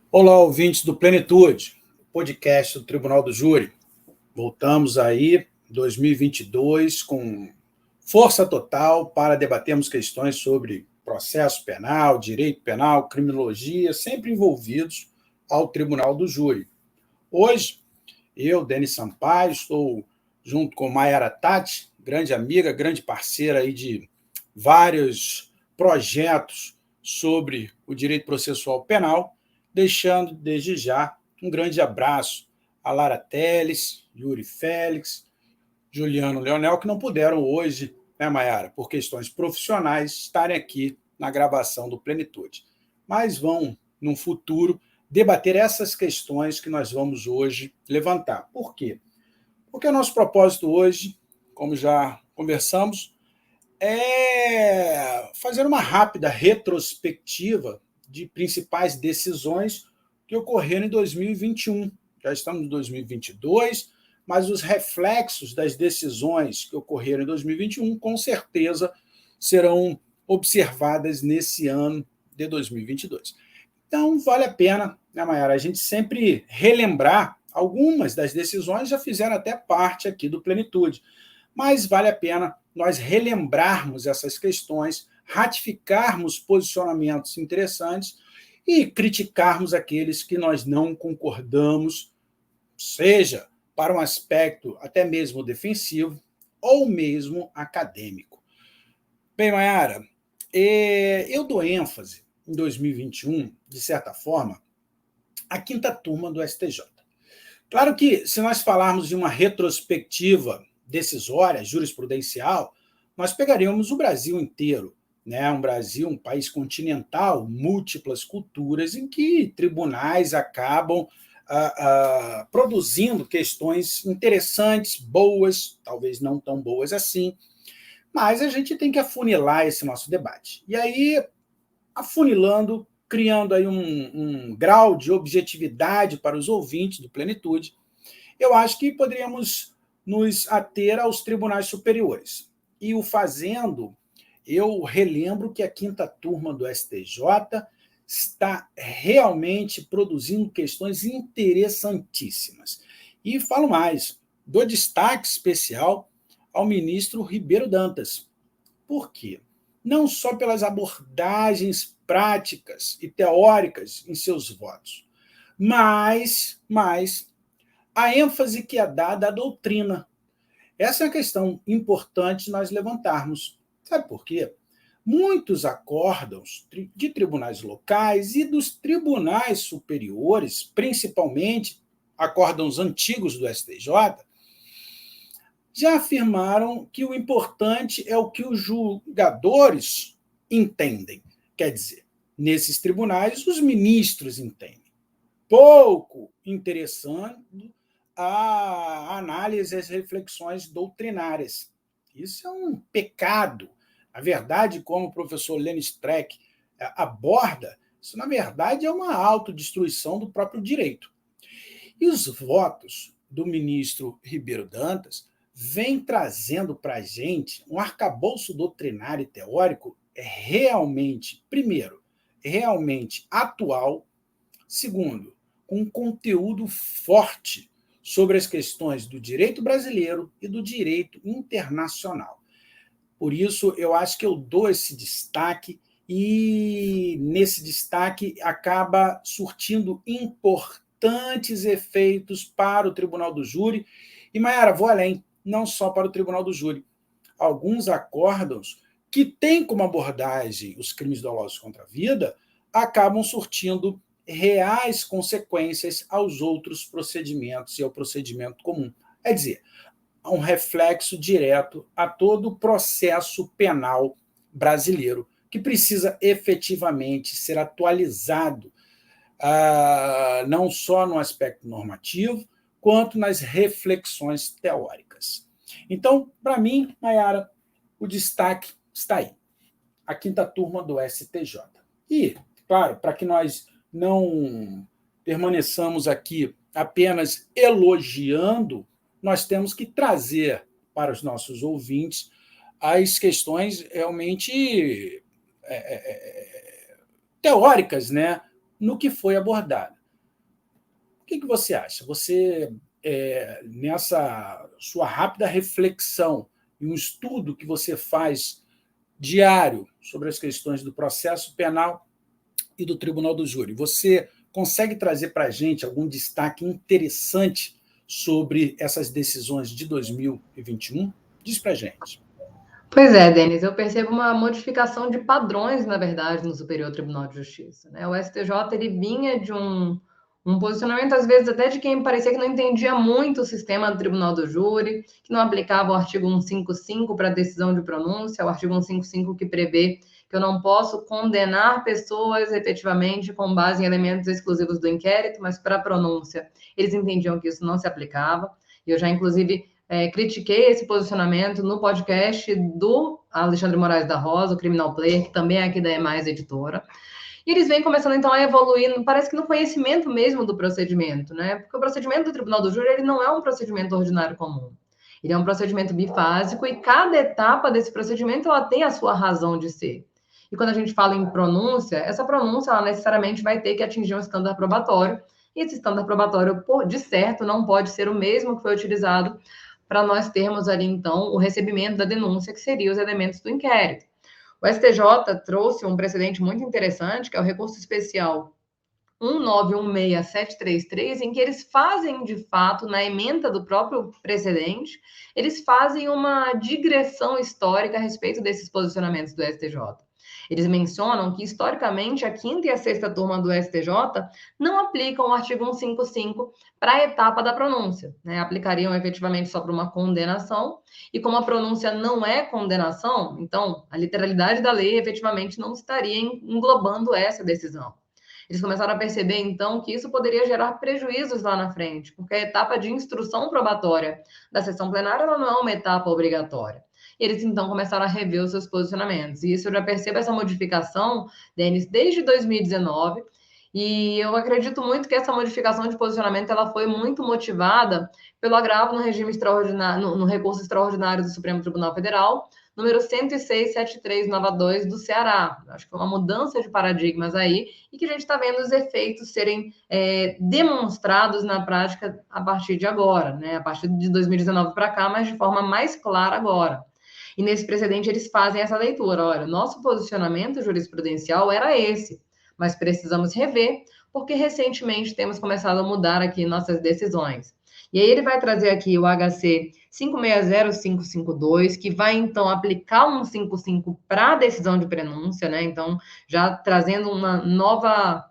Olá, ouvintes do Plenitude, podcast do Tribunal do Júri. Voltamos aí, 2022, com força total para debatermos questões sobre processo penal, direito penal, criminologia, sempre envolvidos ao Tribunal do Júri. Hoje, eu, Denis Sampaio, estou junto com Mayara Tati, grande amiga, grande parceira aí de vários projetos sobre o direito processual penal, deixando desde já um grande abraço a Lara Teles, Yuri Félix, Juliano Leonel, que não puderam hoje, né, Mayara, por questões profissionais, estarem aqui na gravação do Plenitude. Mas vão, num futuro, debater essas questões que nós vamos hoje levantar. Por quê? Porque o nosso propósito hoje, como já conversamos, é fazer uma rápida retrospectiva de principais decisões que ocorreram em 2021. Já estamos em 2022, mas os reflexos das decisões que ocorreram em 2021, com certeza, serão observadas nesse ano de 2022. Então, vale a pena, né, Mayara, a gente sempre relembrar algumas das decisões, já fizeram até parte aqui do Plenitude, mas vale a pena nós relembrarmos essas questões, ratificarmos posicionamentos interessantes e criticarmos aqueles que nós não concordamos, seja para um aspecto até mesmo defensivo ou mesmo acadêmico. Bem, Mayara, eu dou ênfase em 2021, de certa forma, à quinta turma do STJ. Claro que, se nós falarmos de uma retrospectiva decisória, jurisprudencial, nós pegaríamos o Brasil inteiro, né? Um Brasil, um país continental, múltiplas culturas, em que tribunais acabam produzindo questões interessantes, boas, talvez não tão boas assim, mas a gente tem que afunilar esse nosso debate. E aí, afunilando, criando aí um grau de objetividade para os ouvintes do Plenitude, eu acho que poderíamos nos ater aos tribunais superiores. E o fazendo, eu relembro que a quinta turma do STJ está realmente produzindo questões interessantíssimas. E falo mais, dou destaque especial ao ministro Ribeiro Dantas. Por quê? Não só pelas abordagens práticas e teóricas em seus votos, mas a ênfase que é dada à doutrina. Essa é uma questão importante nós levantarmos. Sabe por quê? Muitos acórdãos de tribunais locais e dos tribunais superiores, principalmente acórdãos antigos do STJ, já afirmaram que o importante é o que os julgadores entendem. Quer dizer, nesses tribunais, os ministros entendem. Pouco interessante a análise e as reflexões doutrinárias. Isso é um pecado. Na verdade, como o professor Lenny Streck aborda, isso, na verdade, é uma autodestruição do próprio direito. E os votos do ministro Ribeiro Dantas vêm trazendo para a gente um arcabouço doutrinário e teórico realmente, primeiro, realmente atual, segundo, com um conteúdo forte sobre as questões do direito brasileiro e do direito internacional. Por isso, eu acho que eu dou esse destaque e, nesse destaque, acaba surtindo importantes efeitos para o Tribunal do Júri. E, Mayara, vou além, não só para o Tribunal do Júri. Alguns acórdãos que têm como abordagem os crimes dolosos contra a vida acabam surtindo reais consequências aos outros procedimentos e ao procedimento comum. É dizer, um reflexo direto a todo o processo penal brasileiro, que precisa efetivamente ser atualizado, não só no aspecto normativo, quanto nas reflexões teóricas. Então, para mim, Mayara, o destaque está aí, a quinta turma do STJ. E, claro, para que nós não permaneçamos aqui apenas elogiando, nós temos que trazer para os nossos ouvintes as questões realmente teóricas, né, no que foi abordado. que você acha? Você, nessa sua rápida reflexão e um estudo que você faz diário sobre as questões do processo penal e do Tribunal do Júri, você consegue trazer para a gente algum destaque interessante sobre essas decisões de 2021? Diz para a gente. Pois é, Denis, eu percebo uma modificação de padrões, na verdade, no Superior Tribunal de Justiça, né? O STJ ele vinha de um posicionamento, às vezes, até de quem parecia que não entendia muito o sistema do Tribunal do Júri, que não aplicava o artigo 155 para decisão de pronúncia, o artigo 155 que prevê que eu não posso condenar pessoas efetivamente com base em elementos exclusivos do inquérito, mas para a pronúncia eles entendiam que isso não se aplicava. E eu já, inclusive, critiquei esse posicionamento no podcast do Alexandre Moraes da Rosa, o Criminal Player, que também é aqui da EMAIS Editora. E eles vêm começando, então, a evoluir, parece que no conhecimento mesmo do procedimento, né? Porque o procedimento do Tribunal do Júri, ele não é um procedimento ordinário comum. Ele é um procedimento bifásico e cada etapa desse procedimento, ela tem a sua razão de ser. E quando a gente fala em pronúncia, essa pronúncia, ela necessariamente vai ter que atingir um estándar probatório, e esse estándar probatório, de certo, não pode ser o mesmo que foi utilizado para nós termos ali, então, o recebimento da denúncia, que seriam os elementos do inquérito. O STJ trouxe um precedente muito interessante, que é o recurso especial 1916733, em que eles fazem, de fato, na ementa do próprio precedente, eles fazem uma digressão histórica a respeito desses posicionamentos do STJ. Eles mencionam que, historicamente, a quinta e a sexta turma do STJ não aplicam o artigo 155 para a etapa da pronúncia, né? Aplicariam efetivamente só para uma condenação, e como a pronúncia não é condenação, então a literalidade da lei efetivamente não estaria englobando essa decisão. Eles começaram a perceber, então, que isso poderia gerar prejuízos lá na frente, porque a etapa de instrução probatória da sessão plenária ela não é uma etapa obrigatória. Eles, então, começaram a rever os seus posicionamentos. E isso eu já percebo essa modificação, Denis, desde 2019, e eu acredito muito que essa modificação de posicionamento ela foi muito motivada pelo agravo no regime extraordinário, no recurso extraordinário do Supremo Tribunal Federal, número 106.7392 do Ceará. Acho que foi uma mudança de paradigmas aí e que a gente está vendo os efeitos serem demonstrados na prática a partir de agora, né? A partir de 2019 para cá, mas de forma mais clara agora. E nesse precedente eles fazem essa leitura. Olha, nosso posicionamento jurisprudencial era esse, mas precisamos rever, porque recentemente temos começado a mudar aqui nossas decisões. E aí ele vai trazer aqui o HC 560552, que vai, então, aplicar um 155 para a decisão de prenúncia, né? Então, já trazendo uma nova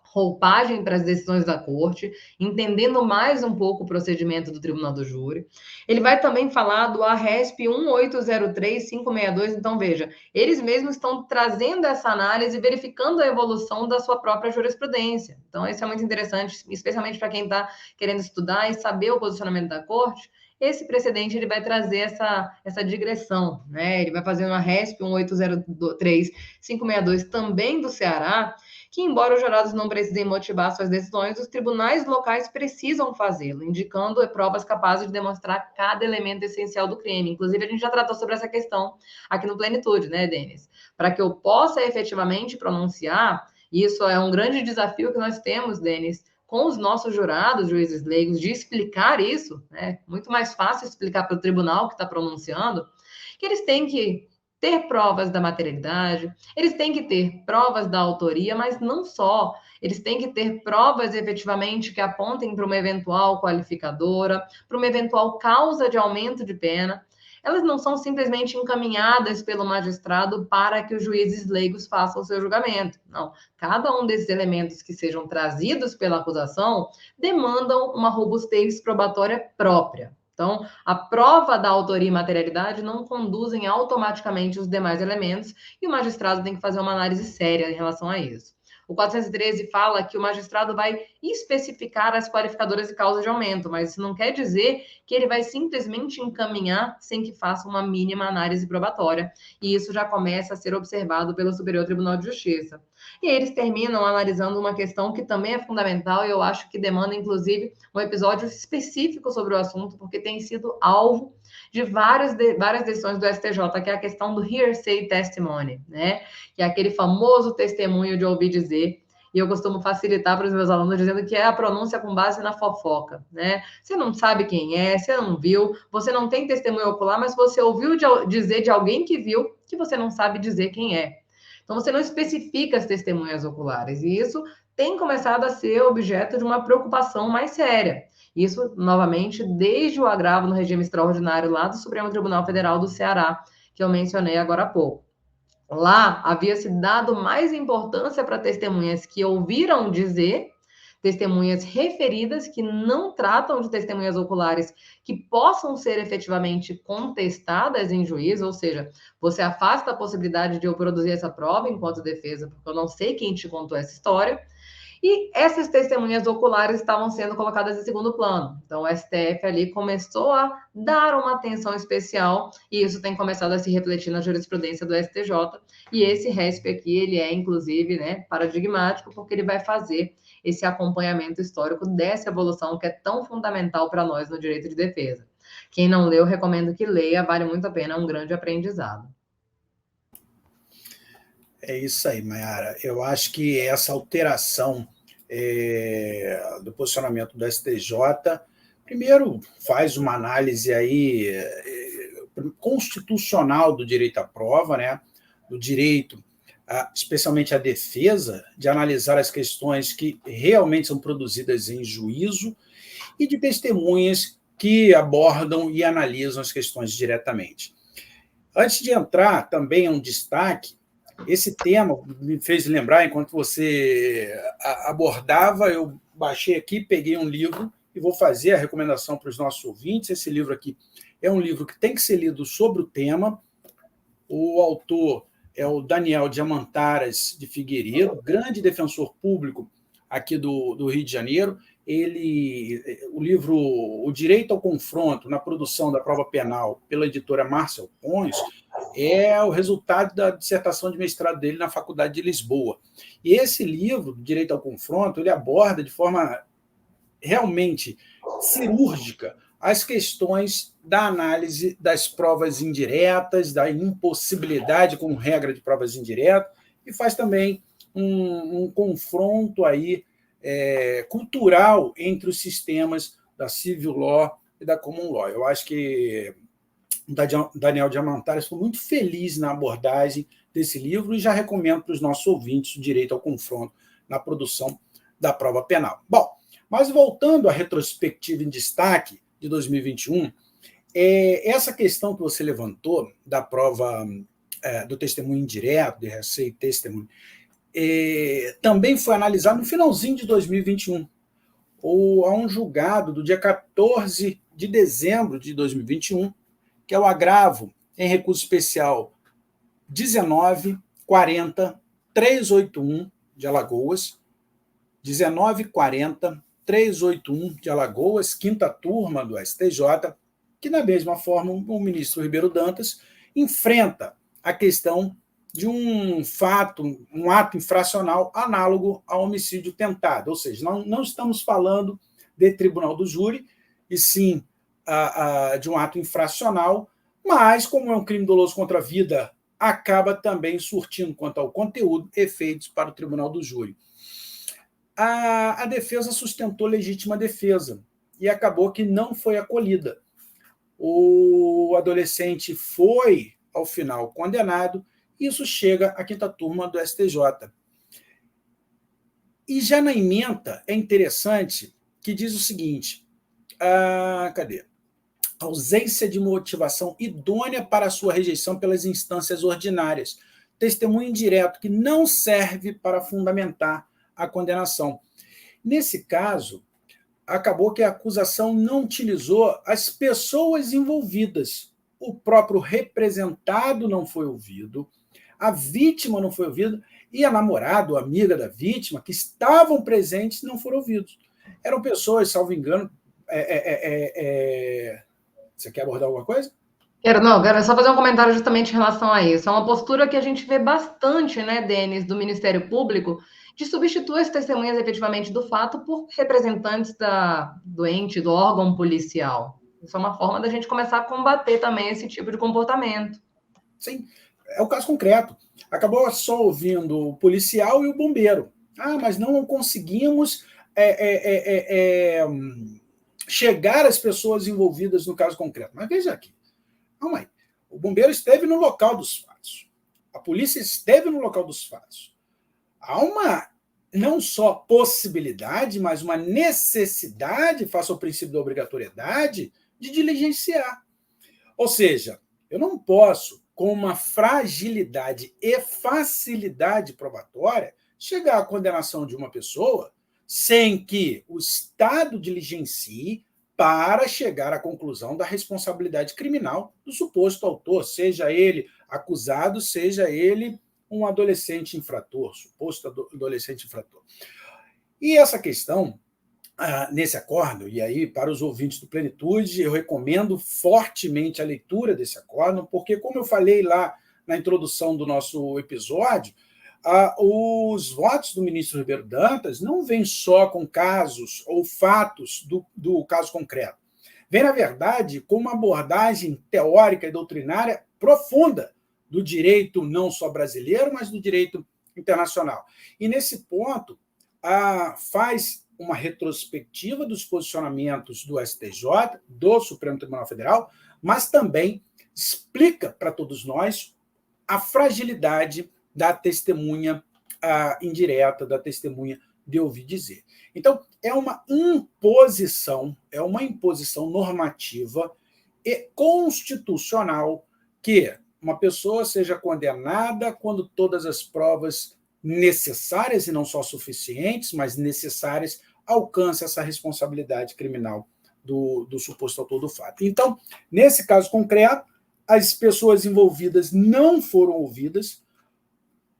roupagem para as decisões da corte, entendendo mais um pouco o procedimento do Tribunal do Júri. Ele vai também falar do ARESP 1803562, então veja, eles mesmos estão trazendo essa análise, verificando a evolução da sua própria jurisprudência. Então isso é muito interessante, especialmente para quem está querendo estudar e saber o posicionamento da corte. Esse precedente ele vai trazer essa digressão, né? Ele vai fazer uma RESP 1803562 também do Ceará, que, embora os jurados não precisem motivar suas decisões, os tribunais locais precisam fazê-lo, indicando provas capazes de demonstrar cada elemento essencial do crime. Inclusive, a gente já tratou sobre essa questão aqui no Plenitude, né, Denis? Para que eu possa efetivamente pronunciar, e isso é um grande desafio que nós temos, Denis, com os nossos jurados, juízes leigos, de explicar isso, né? Muito mais fácil explicar para o tribunal que está pronunciando, que eles têm que ter provas da materialidade, eles têm que ter provas da autoria, mas não só. Eles têm que ter provas efetivamente que apontem para uma eventual qualificadora, para uma eventual causa de aumento de pena. Elas não são simplesmente encaminhadas pelo magistrado para que os juízes leigos façam o seu julgamento. Não. Cada um desses elementos que sejam trazidos pela acusação demandam uma robustez probatória própria. Então, a prova da autoria e materialidade não conduzem automaticamente os demais elementos e o magistrado tem que fazer uma análise séria em relação a isso. O 413 fala que o magistrado vai especificar as qualificadoras e causas de aumento, mas isso não quer dizer que ele vai simplesmente encaminhar sem que faça uma mínima análise probatória. E isso já começa a ser observado pelo Superior Tribunal de Justiça. E eles terminam analisando uma questão que também é fundamental e eu acho que demanda, inclusive, um episódio específico sobre o assunto, porque tem sido alvo de várias decisões do STJ, que é a questão do hearsay testimony, né? Que é aquele famoso testemunho de ouvir dizer. E e eu costumo facilitar para os meus alunos dizendo que é a pronúncia com base na fofoca, né? Você não sabe quem é, você não viu, você não tem testemunho ocular, mas você ouviu dizer de alguém que viu que você não sabe dizer quem é. Então, você não especifica as testemunhas oculares, e isso tem começado a ser objeto de uma preocupação mais séria. Isso, novamente, desde o agravo no regime extraordinário lá do Supremo Tribunal Federal do Ceará, que eu mencionei agora há pouco. Lá havia se dado mais importância para testemunhas que ouviram dizer, testemunhas referidas que não tratam de testemunhas oculares que possam ser efetivamente contestadas em juízo, ou seja, você afasta a possibilidade de eu produzir essa prova enquanto defesa, porque eu não sei quem te contou essa história. E essas testemunhas oculares estavam sendo colocadas em segundo plano. Então, o STF ali começou a dar uma atenção especial, e isso tem começado a se refletir na jurisprudência do STJ. E esse RESP aqui, ele é, inclusive, né, paradigmático, porque ele vai fazer esse acompanhamento histórico dessa evolução que é tão fundamental para nós no direito de defesa. Quem não leu, recomendo que leia, vale muito a pena, é um grande aprendizado. É isso aí, Mayara. Eu acho que essa alteração do posicionamento do STJ, primeiro, faz uma análise aí constitucional do direito à prova, né? Do direito, especialmente à defesa, de analisar as questões que realmente são produzidas em juízo e de testemunhas que abordam e analisam as questões diretamente. Antes de entrar, também um destaque. Esse tema me fez lembrar, enquanto você abordava, eu baixei aqui, peguei um livro e vou fazer a recomendação para os nossos ouvintes. Esse livro aqui é um livro que tem que ser lido sobre o tema. O autor é o Daniel Diamantaras de Figueiredo, grande defensor público aqui do Rio de Janeiro. O livro O Direito ao Confronto na Produção da Prova Penal, pela editora Marcel Pons, é o resultado da dissertação de mestrado dele na Faculdade de Lisboa. E esse livro, Direito ao Confronto, ele aborda de forma realmente cirúrgica as questões da análise das provas indiretas, da impossibilidade com regra de provas indiretas, e faz também um confronto aí, cultural entre os sistemas da civil law e da common law. Eu acho que o Daniel Diamantares foi muito feliz na abordagem desse livro e já recomendo para os nossos ouvintes o direito ao confronto na produção da prova penal. Bom, mas voltando à retrospectiva em destaque de 2021, essa questão que você levantou da prova do testemunho indireto, de receio e testemunho, também foi analisado no finalzinho de 2021. Há um julgado do dia 14 de dezembro de 2021, que é o agravo em recurso especial 1940-381 de Alagoas, 1940-381 de Alagoas, quinta turma do STJ, que, da mesma forma, o ministro Ribeiro Dantas enfrenta a questão de um ato infracional análogo ao homicídio tentado. Ou seja, não estamos falando de tribunal do júri, e sim de um ato infracional, mas, como é um crime doloso contra a vida, acaba também surtindo, quanto ao conteúdo, efeitos para o tribunal do júri. A defesa sustentou legítima defesa e acabou que não foi acolhida. O adolescente foi, ao final, condenado, e isso chega à quinta turma do STJ. E já na ementa é interessante que diz o seguinte, cadê? Ausência de motivação idônea para a sua rejeição pelas instâncias ordinárias. Testemunho indireto que não serve para fundamentar a condenação. Nesse caso, acabou que a acusação não utilizou as pessoas envolvidas. O próprio representado não foi ouvido, a vítima não foi ouvida, e a namorada ou amiga da vítima, que estavam presentes, não foram ouvidos. Eram pessoas, salvo engano... Você quer abordar alguma coisa? Quero só fazer um comentário justamente em relação a isso. É uma postura que a gente vê bastante, né, Denis, do Ministério Público, de substituir as testemunhas efetivamente do fato por representantes do ente, do órgão policial. Isso é uma forma da gente começar a combater também esse tipo de comportamento. Sim, é o caso concreto. Acabou só ouvindo o policial e o bombeiro. Mas não conseguimos chegar às pessoas envolvidas no caso concreto. Mas veja aqui, calma aí. O bombeiro esteve no local dos fatos. A polícia esteve no local dos fatos. Há uma, não só possibilidade, mas uma necessidade, face ao princípio da obrigatoriedade, de diligenciar. Ou seja, eu não posso, com uma fragilidade e facilidade probatória, chegar à condenação de uma pessoa sem que o Estado diligencie para chegar à conclusão da responsabilidade criminal do suposto autor, seja ele acusado, seja ele um adolescente infrator, suposto adolescente infrator. E essa questão, nesse acórdão, e aí para os ouvintes do Plenitude, eu recomendo fortemente a leitura desse acórdão, porque, como eu falei lá na introdução do nosso episódio, os votos do ministro Ribeiro Dantas não vêm só com casos ou fatos do caso concreto. Vem, na verdade, com uma abordagem teórica e doutrinária profunda do direito não só brasileiro, mas do direito internacional. E, nesse ponto, faz uma retrospectiva dos posicionamentos do STJ, do Supremo Tribunal Federal, mas também explica para todos nós a fragilidade da testemunha indireta, da testemunha de ouvir dizer. Então, é uma imposição normativa e constitucional que uma pessoa seja condenada quando todas as provas necessárias, e não só suficientes, mas necessárias, alcancem essa responsabilidade criminal do suposto autor do fato. Então, nesse caso concreto, as pessoas envolvidas não foram ouvidas,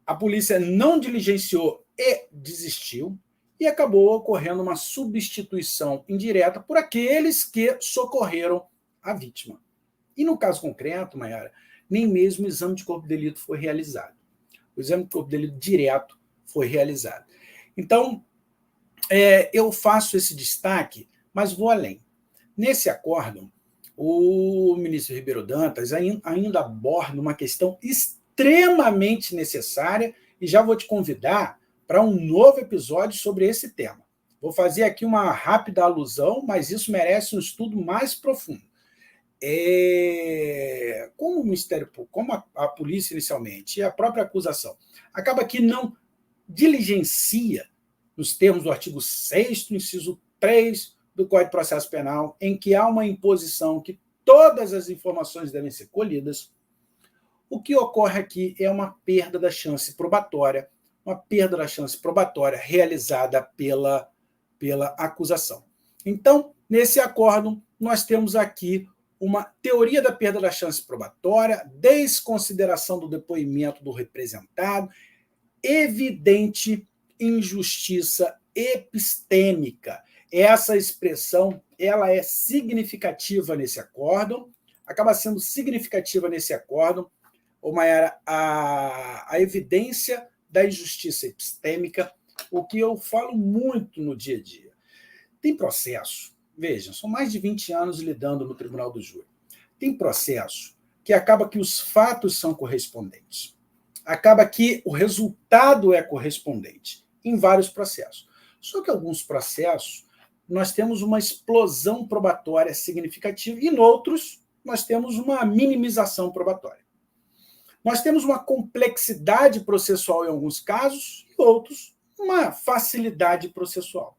a polícia não diligenciou e desistiu, e acabou ocorrendo uma substituição indireta por aqueles que socorreram a vítima. E no caso concreto, Mayara, nem mesmo o exame de corpo de delito foi realizado. O exame de corpo de delito direto foi realizado. Então, eu faço esse destaque, mas vou além. Nesse acórdão, o ministro Ribeiro Dantas ainda aborda uma questão extremamente necessária, e já vou te convidar para um novo episódio sobre esse tema. Vou fazer aqui uma rápida alusão, mas isso merece um estudo mais profundo. Como o Ministério Público, como a polícia inicialmente, e a própria acusação, acaba que não diligencia, nos termos do artigo 6º, inciso 3 do Código de Processo Penal, em que há uma imposição que todas as informações devem ser colhidas, o que ocorre aqui é uma perda da chance probatória, realizada pela acusação. Então, nesse acórdão, nós temos aqui uma teoria da perda da chance probatória, desconsideração do depoimento do representado, evidente injustiça epistêmica. Essa expressão ela é significativa nesse acórdão, acaba sendo significativa nesse acórdão, Mayara, a evidência da injustiça epistêmica, o que eu falo muito no dia a dia. Tem processo, vejam, são mais de 20 anos lidando no Tribunal do Júri. Tem processo que acaba que os fatos são correspondentes. Acaba que o resultado é correspondente em vários processos. Só que alguns processos nós temos uma explosão probatória significativa e, em outros, nós temos uma minimização probatória. Nós temos uma complexidade processual em alguns casos e outros uma facilidade processual.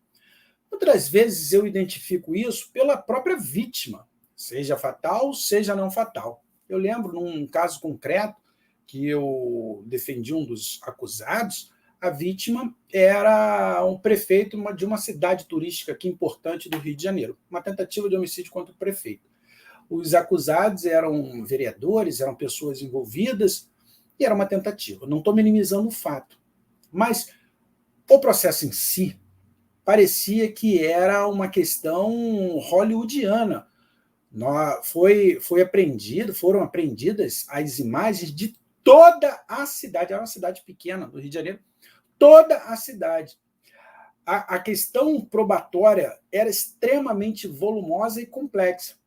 Outras vezes eu identifico isso pela própria vítima, seja fatal, seja não fatal. Eu lembro, num caso concreto, que eu defendi um dos acusados, a vítima era um prefeito de uma cidade turística aqui importante do Rio de Janeiro, uma tentativa de homicídio contra o prefeito. Os acusados eram vereadores, eram pessoas envolvidas, e era uma tentativa. Não estou minimizando o fato, mas o processo em si parecia que era uma questão hollywoodiana. Foram apreendidas as imagens de toda a cidade, era uma cidade pequena do Rio de Janeiro, toda a cidade. A questão probatória era extremamente volumosa e complexa.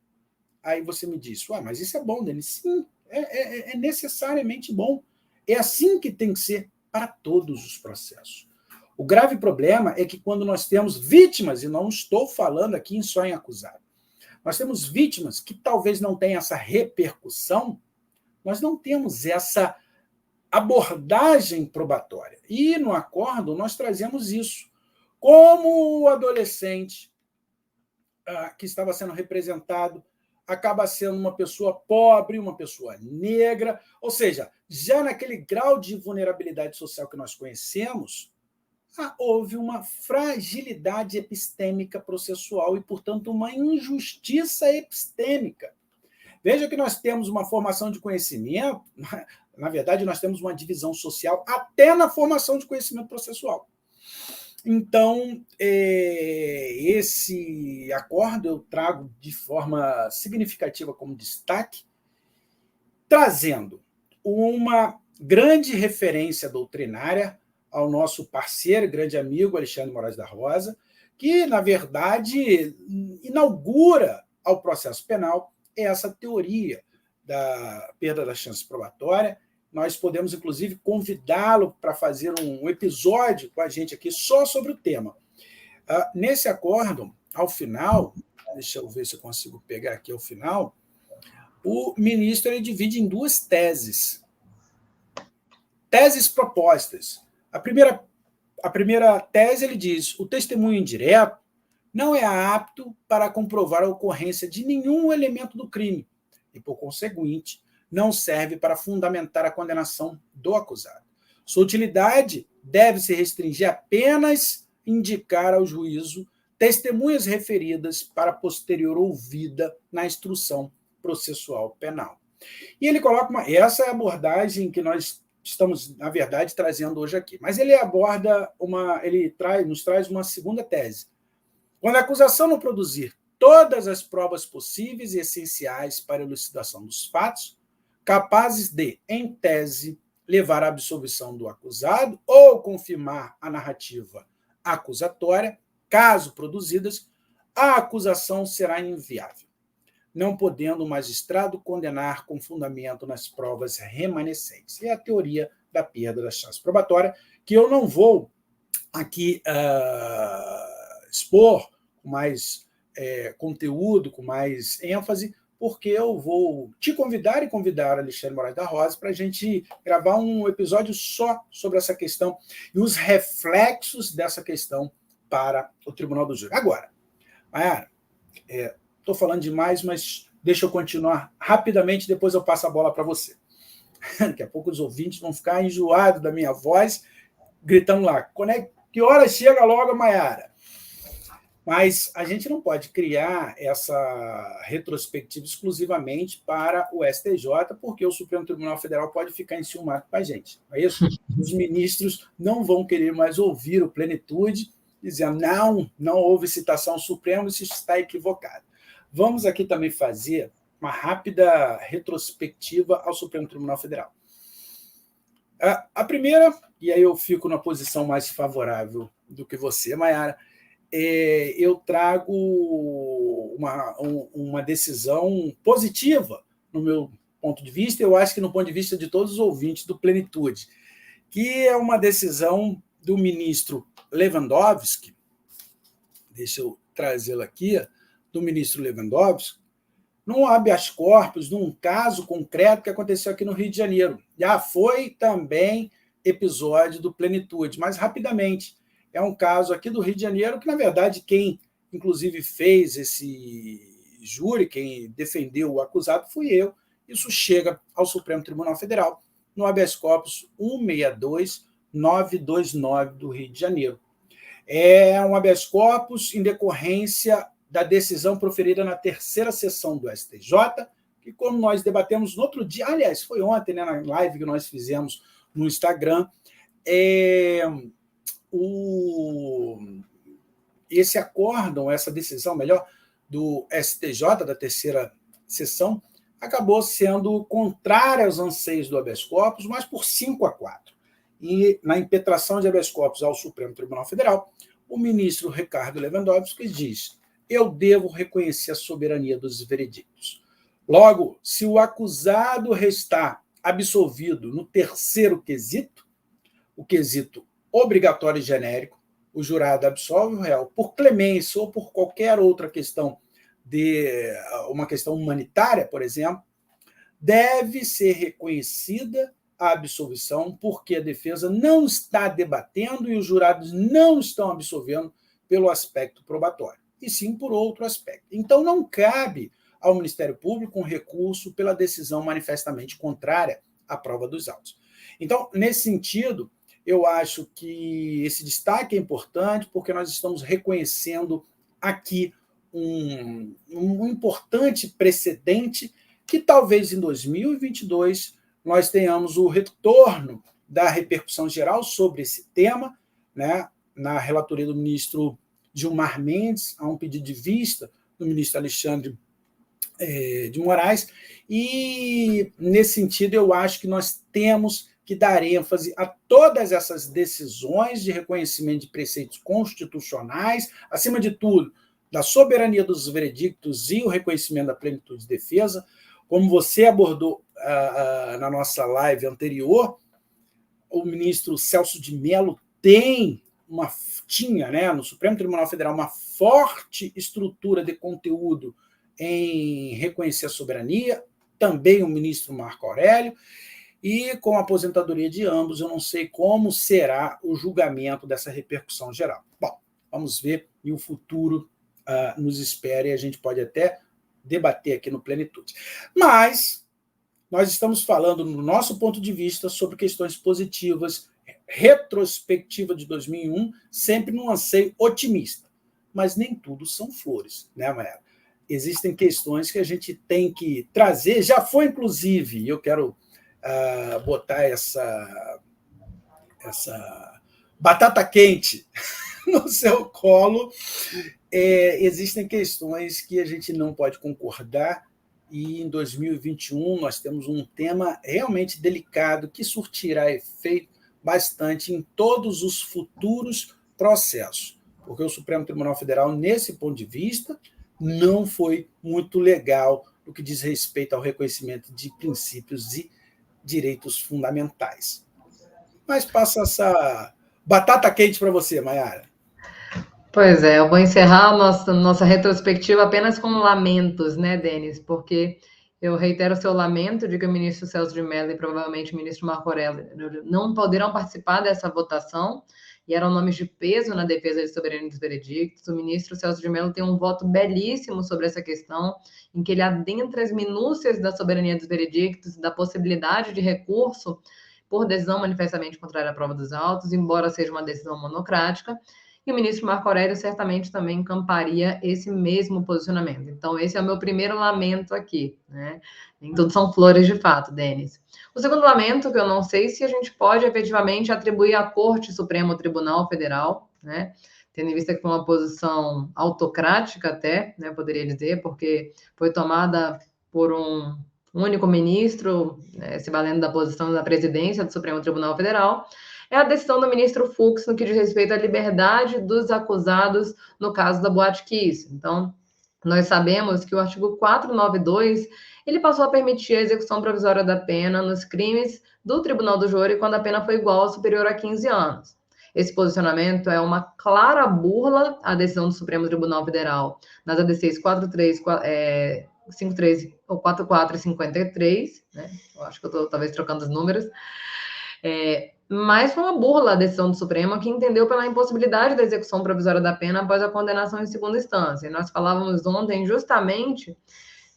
Aí você me diz, mas isso é bom, Denis? Sim, é necessariamente bom. É assim que tem que ser para todos os processos. O grave problema é que quando nós temos vítimas, e não estou falando aqui só em acusado, nós temos vítimas que talvez não tenham essa repercussão, nós não temos essa abordagem probatória. E no acordo nós trazemos isso. Como o adolescente que estava sendo representado acaba sendo uma pessoa pobre, uma pessoa negra, ou seja, já naquele grau de vulnerabilidade social que nós conhecemos, houve uma fragilidade epistêmica processual e, portanto, uma injustiça epistêmica. Veja que nós temos uma formação de conhecimento, na verdade, nós temos uma divisão social até na formação de conhecimento processual. Então, esse acordo eu trago de forma significativa como destaque, trazendo uma grande referência doutrinária ao nosso parceiro, grande amigo Alexandre Moraes da Rosa, que, na verdade, inaugura ao processo penal essa teoria da perda da chance probatória. Nós podemos, inclusive, convidá-lo para fazer um episódio com a gente aqui só sobre o tema. Nesse acordo, ao final, deixa eu ver se eu consigo pegar aqui ao final, o ministro ele divide em duas teses. Teses propostas. A primeira tese, ele diz: o testemunho indireto não é apto para comprovar a ocorrência de nenhum elemento do crime e, por conseguinte, não serve para fundamentar a condenação do acusado. Sua utilidade deve se restringir apenas indicar ao juízo testemunhas referidas para posterior ouvida na instrução processual penal. E ele coloca essa é a abordagem que nós estamos, na verdade, trazendo hoje aqui. Mas ele nos traz uma segunda tese. Quando a acusação não produzir todas as provas possíveis e essenciais para a elucidação dos fatos, capazes de, em tese, levar à absolvição do acusado ou confirmar a narrativa acusatória, caso produzidas, a acusação será inviável, não podendo o magistrado condenar com fundamento nas provas remanescentes. É a teoria da perda da chance probatória, que eu não vou aqui expor com mais conteúdo, com mais ênfase, porque eu vou te convidar e convidar Alexandre Moraes da Rosa para a gente gravar um episódio só sobre essa questão e os reflexos dessa questão para o Tribunal do Júri. Agora, Mayara, estou falando demais, mas deixa eu continuar rapidamente, depois eu passo a bola para você. Daqui a pouco os ouvintes vão ficar enjoados da minha voz, gritando lá, que hora chega logo, Mayara? Mas a gente não pode criar essa retrospectiva exclusivamente para o STJ, porque o Supremo Tribunal Federal pode ficar enciumado com a gente. Não é isso? Os ministros não vão querer mais ouvir o Plenitude, dizendo não houve citação ao Supremo, isso está equivocado. Vamos aqui também fazer uma rápida retrospectiva ao Supremo Tribunal Federal. A primeira, e aí eu fico na posição mais favorável do que você, Mayara, eu trago uma decisão positiva no meu ponto de vista, eu acho que no ponto de vista de todos os ouvintes do Plenitude, que é uma decisão do ministro Lewandowski, deixa eu trazê-la aqui, do ministro Lewandowski, num habeas corpus, num caso concreto que aconteceu aqui no Rio de Janeiro. Já foi também episódio do Plenitude, mas rapidamente. É um caso aqui do Rio de Janeiro que, na verdade, quem, inclusive, fez esse júri, quem defendeu o acusado, fui eu. Isso chega ao Supremo Tribunal Federal, no habeas corpus 162929 do Rio de Janeiro. É um habeas corpus em decorrência da decisão proferida na terceira sessão do STJ, que, como nós debatemos no outro dia, aliás, foi ontem, né, na live que nós fizemos no Instagram, esse acórdão, essa decisão, melhor, do STJ, da terceira sessão, acabou sendo contrária aos anseios do habeas corpus, mas por 5-4. E na impetração de habeas corpus ao Supremo Tribunal Federal, o ministro Ricardo Lewandowski diz: eu devo reconhecer a soberania dos veredictos. Logo, se o acusado restar absolvido no terceiro quesito, o quesito obrigatório e genérico, o jurado absolve o réu por clemência ou por qualquer outra questão, uma questão humanitária, por exemplo, deve ser reconhecida a absolvição porque a defesa não está debatendo e os jurados não estão absolvendo pelo aspecto probatório, e sim por outro aspecto. Então, não cabe ao Ministério Público um recurso pela decisão manifestamente contrária à prova dos autos. Então, nesse sentido, eu acho que esse destaque é importante porque nós estamos reconhecendo aqui um importante precedente que talvez em 2022 nós tenhamos o retorno da repercussão geral sobre esse tema, né, na relatoria do ministro Gilmar Mendes, há um pedido de vista do ministro Alexandre de Moraes, e, nesse sentido, eu acho que nós temos que dar ênfase a todas essas decisões de reconhecimento de preceitos constitucionais, acima de tudo, da soberania dos veredictos e o reconhecimento da plenitude de defesa. Como você abordou na nossa live anterior, o ministro Celso de Mello tinha, né, no Supremo Tribunal Federal, uma forte estrutura de conteúdo em reconhecer a soberania, também o ministro Marco Aurélio, e com a aposentadoria de ambos, eu não sei como será o julgamento dessa repercussão geral. Bom, vamos ver, e o futuro nos espera, e a gente pode até debater aqui no Plenitude. Mas nós estamos falando, no nosso ponto de vista, sobre questões positivas, retrospectiva de 2001, sempre num anseio otimista. Mas nem tudo são flores, né, Maera? Existem questões que a gente tem que trazer, já foi, inclusive, eu quero botar essa batata quente no seu colo. Existem questões que a gente não pode concordar, e em 2021 nós temos um tema realmente delicado que surtirá efeito bastante em todos os futuros processos, porque o Supremo Tribunal Federal, nesse ponto de vista, não foi muito legal no que diz respeito ao reconhecimento de princípios e direitos fundamentais. Mas passa essa batata quente para você, Mayara. Pois é, eu vou encerrar a nossa retrospectiva apenas com lamentos, né, Denis? Porque eu reitero o seu lamento de que o ministro Celso de Mello e provavelmente o ministro Marco Aurélio não poderão participar dessa votação, e eram nomes de peso na defesa de soberania dos veredictos. O ministro Celso de Mello tem um voto belíssimo sobre essa questão, em que ele adentra as minúcias da soberania dos veredictos, da possibilidade de recurso por decisão manifestamente contrária à prova dos autos, embora seja uma decisão monocrática. E o ministro Marco Aurélio certamente também encamparia esse mesmo posicionamento. Então, esse é o meu primeiro lamento aqui, né? Nem tudo são flores de fato, Denis. O segundo lamento, que eu não sei se a gente pode efetivamente atribuir à Corte Suprema, ao Tribunal Federal, né? Tendo em vista que foi uma posição autocrática até, né? Poderia dizer, porque foi tomada por um único ministro, né, se valendo da posição da presidência do Supremo Tribunal Federal, é a decisão do ministro Fux no que diz respeito à liberdade dos acusados no caso da Boate Kiss. Então, nós sabemos que o artigo 492, ele passou a permitir a execução provisória da pena nos crimes do Tribunal do Júri quando a pena foi igual ou superior a 15 anos. Esse posicionamento é uma clara burla à decisão do Supremo Tribunal Federal nas ADCs 53 ou 44 e 53, né? Eu acho que eu estou talvez trocando os números. Mas foi uma burla a decisão do Supremo, que entendeu pela impossibilidade da execução provisória da pena após a condenação em segunda instância. E nós falávamos ontem justamente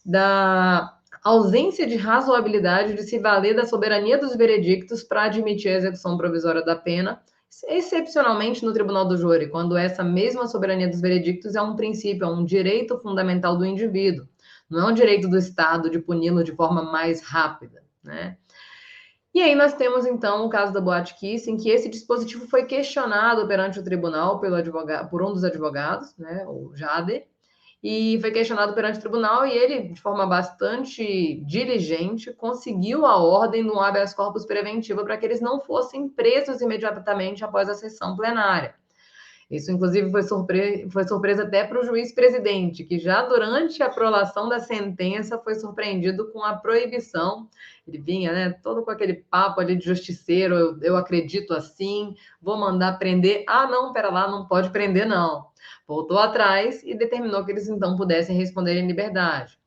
da ausência de razoabilidade de se valer da soberania dos veredictos para admitir a execução provisória da pena, excepcionalmente no Tribunal do Júri, quando essa mesma soberania dos veredictos é um princípio, é um direito fundamental do indivíduo. Não é um direito do Estado de puni-lo de forma mais rápida, né? E aí nós temos, então, o caso da Boate Kiss, em que esse dispositivo foi questionado perante o tribunal por um dos advogados, né, o Jader, e foi questionado perante o tribunal, e ele, de forma bastante diligente, conseguiu a ordem no habeas corpus preventivo para que eles não fossem presos imediatamente após a sessão plenária. Isso, inclusive, foi surpresa até para o juiz-presidente, que já durante a prolação da sentença foi surpreendido com a proibição. Ele vinha, né, todo com aquele papo ali de justiceiro, eu acredito assim, vou mandar prender. Ah, não, pera lá, não pode prender, não. Voltou atrás e determinou que eles, então, pudessem responder em liberdade.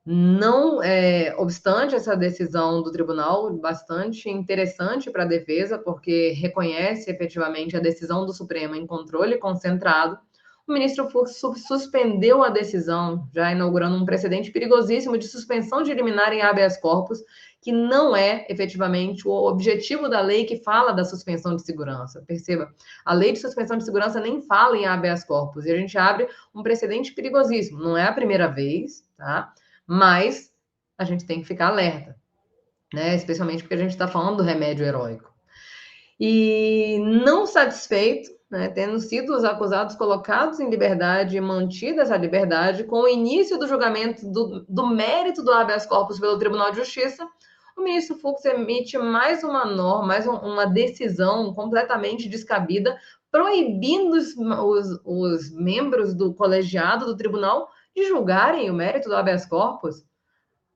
Não obstante essa decisão do tribunal, bastante interessante para a defesa, porque reconhece efetivamente a decisão do Supremo em controle concentrado, o ministro Fux suspendeu a decisão, já inaugurando um precedente perigosíssimo de suspensão de liminar em habeas corpus, que não é efetivamente o objetivo da lei que fala da suspensão de segurança. Perceba, a lei de suspensão de segurança nem fala em habeas corpus, e a gente abre um precedente perigosíssimo. Não é a primeira vez, tá? Mas a gente tem que ficar alerta, né? Especialmente porque a gente está falando do remédio heróico. E não satisfeito, né, tendo sido os acusados colocados em liberdade e mantida essa liberdade, com o início do julgamento do mérito do habeas corpus pelo Tribunal de Justiça, o ministro Fux emite mais uma norma, mais uma decisão completamente descabida, proibindo os membros do colegiado do tribunal de julgarem o mérito do habeas corpus.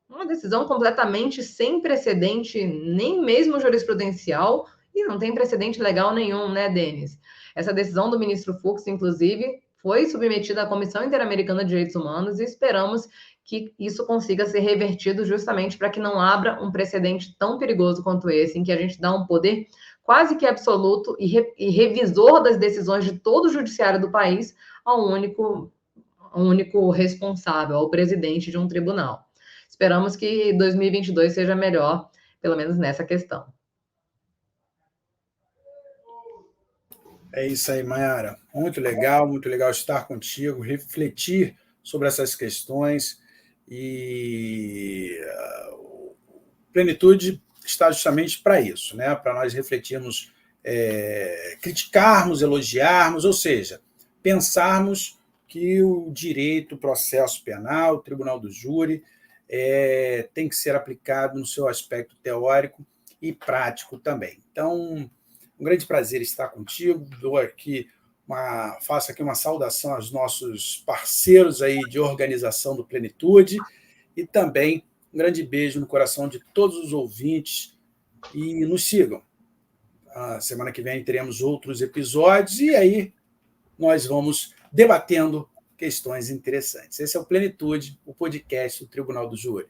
Uma decisão completamente sem precedente, nem mesmo jurisprudencial, e não tem precedente legal nenhum, né, Denis? Essa decisão do ministro Fux, inclusive, foi submetida à Comissão Interamericana de Direitos Humanos e esperamos que isso consiga ser revertido justamente para que não abra um precedente tão perigoso quanto esse, em que a gente dá um poder quase que absoluto e revisor das decisões de todo o judiciário do país a um único responsável, ao presidente de um tribunal. Esperamos que 2022 seja melhor, pelo menos nessa questão. É isso aí, Mayara. Muito legal estar contigo, refletir sobre essas questões e Plenitude está justamente para isso, né? Para nós refletirmos, criticarmos, elogiarmos, ou seja, pensarmos que o direito, o processo penal, o tribunal do júri tem que ser aplicado no seu aspecto teórico e prático também. Então, um grande prazer estar contigo. Faço aqui uma saudação aos nossos parceiros aí de organização do Plenitude e também um grande beijo no coração de todos os ouvintes e nos sigam. A semana que vem teremos outros episódios e aí nós vamos debatendo questões interessantes. Esse é o Plenitude, o podcast do Tribunal do Júri.